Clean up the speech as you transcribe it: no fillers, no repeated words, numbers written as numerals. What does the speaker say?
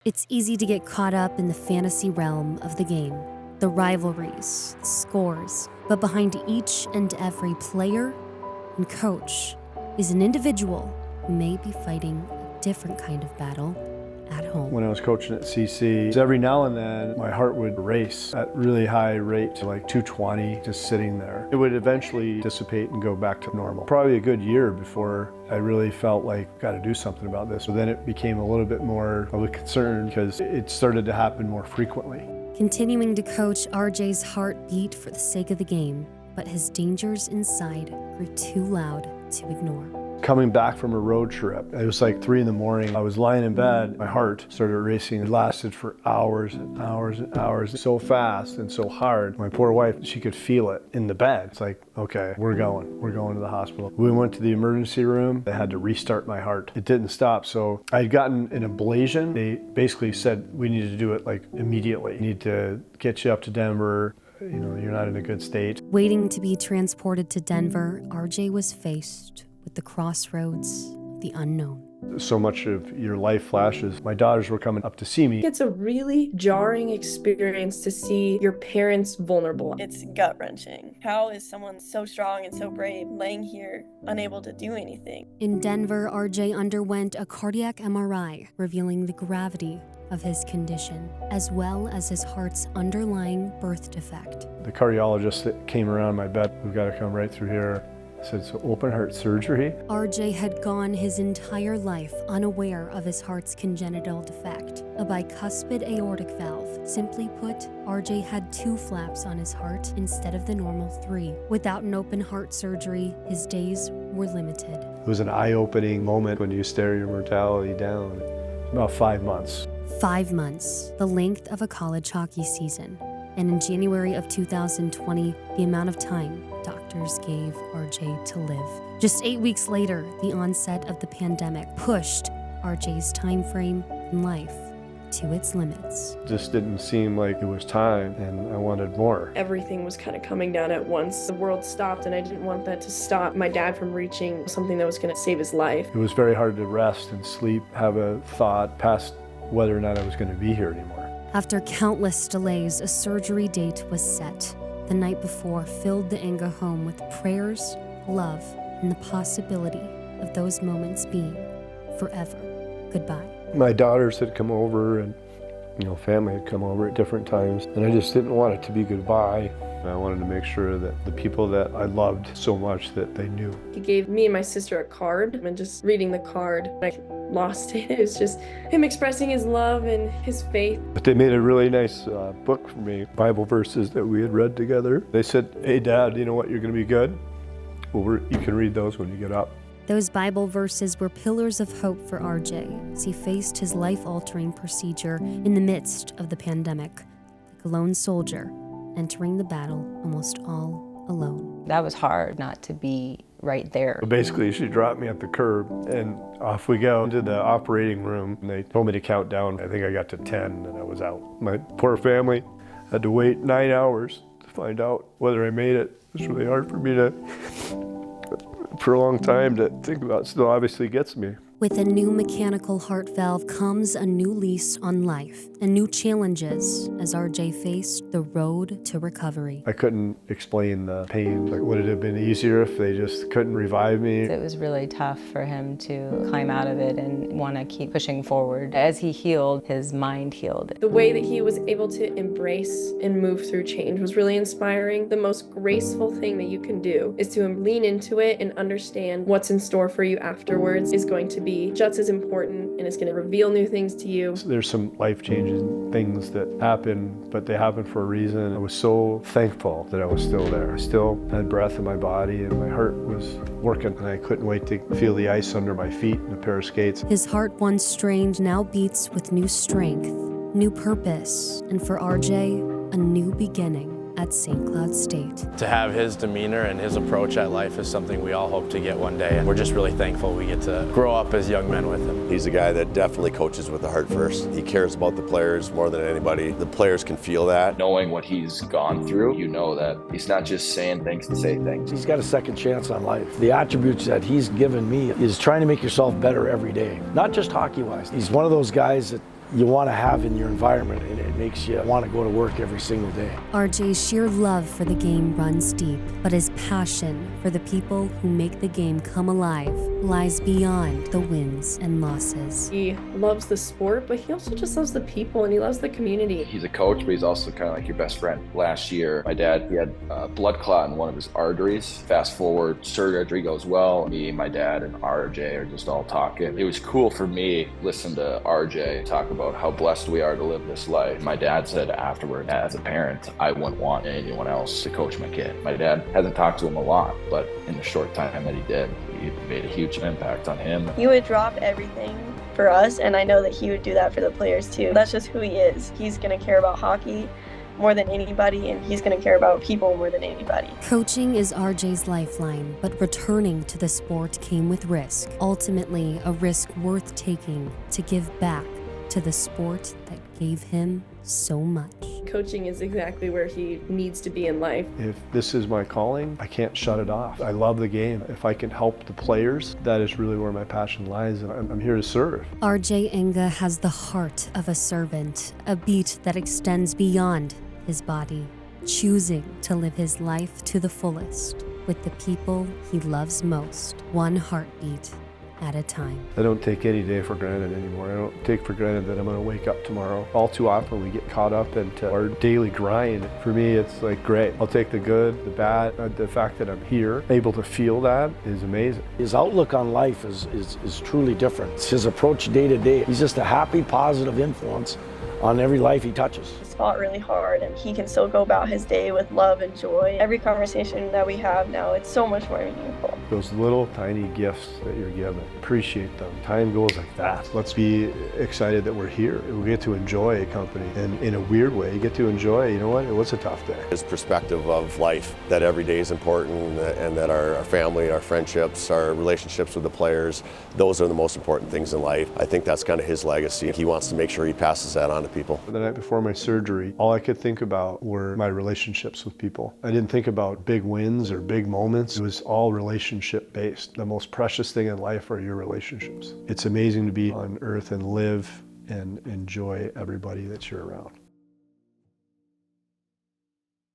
It's easy to get caught up in the fantasy realm of the game, the rivalries, the scores, but behind each and every player and coach is an individual who may be fighting a different kind of battle at home. When I was coaching at CC, every now and then my heart would race at really high rate to like 220, just sitting there. It would eventually dissipate and go back to normal. Probably a good year before I really felt like, got to do something about this. So then it became a little bit more of a concern because it started to happen more frequently. Continuing to coach, RJ's heart beat for the sake of the game, but his dangers inside grew too loud to ignore. Coming back from a road trip, it was like 3 a.m. I was lying in bed, my heart started racing. It lasted for hours and hours and hours, so fast and so hard. My poor wife, she could feel it in the bed. It's like, okay, we're going to the hospital. We went to the emergency room. They had to restart my heart. It didn't stop, so I'd gotten an ablation. They basically said we needed to do it like immediately. We need to get you up to Denver. You know, you're not in a good state. Waiting to be transported to Denver, RJ was faced with the crossroads of the unknown. So much of your life flashes. My daughters were coming up to see me. It's a really jarring experience to see your parents vulnerable. It's gut-wrenching. How is someone so strong and so brave laying here unable to do anything? In Denver, RJ underwent a cardiac MRI, revealing the gravity of his condition, as well as his heart's underlying birth defect. The cardiologist that came around my bed, we've got to come right through here. I said, so open heart surgery? RJ had gone his entire life unaware of his heart's congenital defect, a bicuspid aortic valve. Simply put, RJ had 2 flaps on his heart instead of the normal 3. Without an open heart surgery, his days were limited. It was an eye-opening moment when you stare your mortality down. About 5 months. 5 months, the length of a college hockey season. And in January of 2020, the amount of time doctors gave RJ to live. Just 8 weeks later, the onset of the pandemic pushed RJ's time frame in life to its limits. It just didn't seem like it was time, and I wanted more. Everything was kind of coming down at once. The world stopped, and I didn't want that to stop my dad from reaching something that was going to save his life. It was very hard to rest and sleep, have a thought past whether or not I was going to be here anymore. After countless delays, a surgery date was set. The night before filled the Enga home with prayers, love, and the possibility of those moments being forever goodbye. My daughters had come over, and family had come over at different times, and I just didn't want it to be goodbye. I wanted to make sure that the people that I loved so much that they knew. He gave me and my sister a card, and just reading the card, I lost it. It was just him expressing his love and his faith. But they made a really nice book for me, Bible verses that we had read together. They said, hey Dad, you know what, you're gonna be good? Well, you can read those when you get up. Those Bible verses were pillars of hope for RJ as he faced his life-altering procedure in the midst of the pandemic, like a lone soldier entering the battle almost all alone. That was hard not to be right there. Basically, she dropped me at the curb, and off we go into the operating room. And they told me to count down. I think I got to 10, and I was out. My poor family had to wait 9 hours to find out whether I made it. It was really hard for me for a long time to think about. Still obviously gets me. With a new mechanical heart valve comes a new lease on life and new challenges as RJ faced the road to recovery. I couldn't explain the pain. Like, would it have been easier if they just couldn't revive me? It was really tough for him to climb out of it and want to keep pushing forward. As he healed, his mind healed. The way that he was able to embrace and move through change was really inspiring. The most graceful thing that you can do is to lean into it and understand what's in store for you afterwards is going to be just as important, and it's going to reveal new things to you. There's some life-changing things that happen, but they happen for a reason. I was so thankful that I was still there. I still had breath in my body, and my heart was working, and I couldn't wait to feel the ice under my feet and a pair of skates. His heart, once strained, now beats with new strength, new purpose, and for RJ, a new beginning at St. Cloud State. To have his demeanor and his approach at life is something we all hope to get one day, and we're just really thankful we get to grow up as young men with him. He's a guy that definitely coaches with the heart first. He cares about the players more than anybody. The players can feel that. Knowing what he's gone through, you know that he's not just saying things to say things. He's got a second chance on life. The attributes that he's given me is trying to make yourself better every day, not just hockey-wise. He's one of those guys that you want to have in your environment, and it makes you want to go to work every single day. RJ's sheer love for the game runs deep, but his passion for the people who make the game come alive lies beyond the wins and losses. He loves the sport, but he also just loves the people and he loves the community. He's a coach, but he's also kind of like your best friend. Last year, my dad, he had a blood clot in one of his arteries. Fast forward, surgery goes well. Me, my dad, and RJ are just all talking. It was cool for me listen to RJ talk about how blessed we are to live this life. My dad said afterwards, as a parent, I wouldn't want anyone else to coach my kid. My dad hasn't talked to him a lot, but in the short time that he did, he made a huge impact on him. He would drop everything for us, and I know that he would do that for the players too. That's just who he is. He's going to care about hockey more than anybody, and he's going to care about people more than anybody. Coaching is RJ's lifeline, but returning to the sport came with risk. Ultimately, a risk worth taking to give back to the sport that gave him so much. Coaching is exactly where he needs to be in life. If this is my calling, I can't shut it off. I love the game. If I can help the players, that is really where my passion lies, and I'm here to serve. RJ Enga has the heart of a servant, a beat that extends beyond his body, choosing to live his life to the fullest with the people he loves most, one heartbeat at a time. I don't take any day for granted anymore. I don't take for granted that I'm going to wake up tomorrow. All too often we get caught up into our daily grind. For me, it's like, great. I'll take the good, the bad. The fact that I'm here, able to feel that is amazing. His outlook on life is truly different. It's his approach day to day. He's just a happy, positive influence on every life he touches. He's fought really hard, and he can still go about his day with love and joy. Every conversation that we have now, it's so much more meaningful. Those little tiny gifts that you're given, appreciate them. Time goes like that. Let's be excited that we're here. We get to enjoy a company, and in a weird way, you get to enjoy, you know what, it was a tough day. His perspective of life, that every day is important, and that our family, our friendships, our relationships with the players, those are the most important things in life. I think that's kind of his legacy. He wants to make sure he passes that on to people. The night before my surgery, all I could think about were my relationships with people. I didn't think about big wins or big moments. It was all relationship based. The most precious thing in life are your relationships. It's amazing to be on earth and live and enjoy everybody that you're around.